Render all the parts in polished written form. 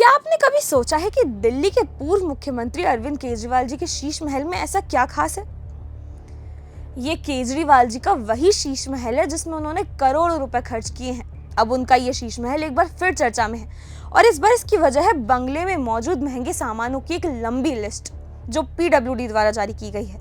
क्या आपने कभी सोचा है कि दिल्ली के पूर्व मुख्यमंत्री अरविंद केजरीवाल जी के शीश महल में ऐसा क्या खास है? ये केजरीवाल जी का वही शीश महल है जिसमें उन्होंने करोड़ों रुपए खर्च किए हैं। अब उनका ये शीश महल एक बार फिर चर्चा में है और इस बार इसकी वजह है बंगले में मौजूद महंगे सामानों की एक लंबी लिस्ट जो पीडब्ल्यूडी द्वारा जारी की गई है।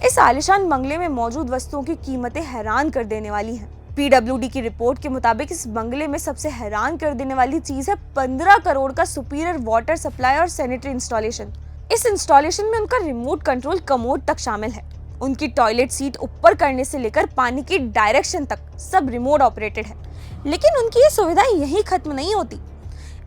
इस आलीशान बंगले में मौजूद वस्तुओं की कीमतें हैरान कर देने वाली हैं। पीडब्ल्यूडी की रिपोर्ट के मुताबिक इस बंगले में सबसे हैरान कर देने वाली चीज है 15 करोड़ का सुपीरियर वाटर सप्लाई और सैनिटरी इंस्टॉलेशन। इस इंस्टॉलेशन में उनका रिमोट कंट्रोल कमोड तक शामिल है। उनकी टॉयलेट सीट ऊपर करने से लेकर पानी की डायरेक्शन तक सब रिमोट ऑपरेटेड है। लेकिन उनकी ये सुविधाएं यहीं खत्म नहीं होती।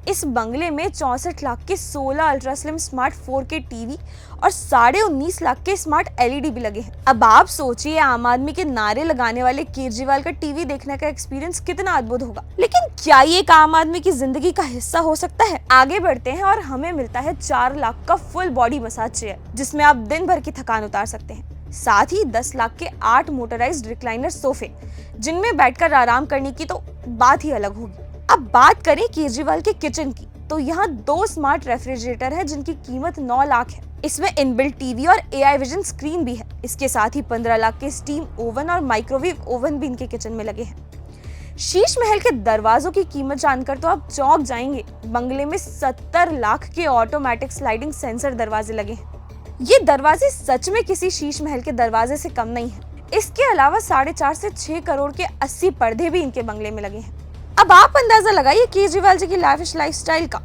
इस बंगले में 64 लाख के 16 ultra slim smart 4K TV और 19.5 लाख के स्मार्ट LED भी लगे हैं। अब आप सोचिए आम आदमी के नारे लगाने वाले केजरीवाल का टीवी देखने का एक्सपीरियंस कितना अद्भुत होगा। लेकिन क्या ये एक आम आदमी की जिंदगी का हिस्सा हो सकता है? आगे बढ़ते हैं और हमें मिलता है 4 लाख का फुल बॉडी मसाज चेयर जिसमें आप दिन भर की थकान उतार सकते हैं। साथ ही 10 लाख के 8 मोटराइज्ड रिक्लाइनर सोफे जिनमें बैठकर आराम करने की तो बात ही अलग होगी। अब बात करें केजरीवाल के किचन की तो यहाँ 2 स्मार्ट रेफ्रिजरेटर है जिनकी कीमत 9 लाख है। इसमें इनबिल्ट टीवी और AI विजन स्क्रीन भी है। इसके साथ ही 15 लाख के स्टीम ओवन और माइक्रोवेव ओवन भी इनके किचन में लगे हैं। शीश महल के दरवाजों की कीमत जानकर तो आप चौंक जाएंगे। बंगले में 70 लाख के ऑटोमेटिक स्लाइडिंग सेंसर दरवाजे लगे हैं। ये दरवाजे सच में किसी शीश महल के दरवाजे से कम नहीं है। इसके अलावा 4.5 से 6 करोड़ के 80 पर्दे भी इनके बंगले में लगे हैं। अब आप अंदाजा लगाइए केजरीवाल जी की लाइफस्टाइल का।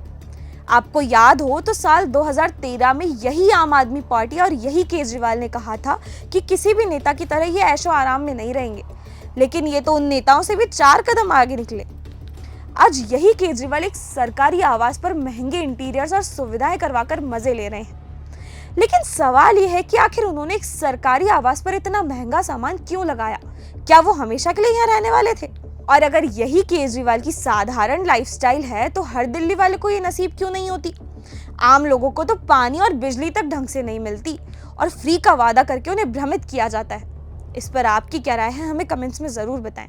आपको याद हो तो साल 2013 में यही आम आदमी पार्टी और यही केजरीवाल ने कहा था कि किसी भी नेता की तरह ये ऐशो आराम में नहीं रहेंगे। लेकिन ये तो उन नेताओं से भी 4 कदम आगे निकले। आज यही केजरीवाल एक सरकारी आवास पर महंगे इंटीरियर्स और सुविधाएं करवाकर मजे ले रहे हैं। लेकिन सवाल ये है कि आखिर उन्होंने एक सरकारी आवास पर इतना महंगा सामान क्यों लगाया? क्या वो हमेशा के लिए यहाँ रहने वाले थे? और अगर यही केजरीवाल की साधारण लाइफस्टाइल है तो हर दिल्ली वाले को ये नसीब क्यों नहीं होती? आम लोगों को तो पानी और बिजली तक ढंग से नहीं मिलती और फ्री का वादा करके उन्हें भ्रमित किया जाता है। इस पर आपकी क्या राय है? हमें कमेंट्स में जरूर बताएं।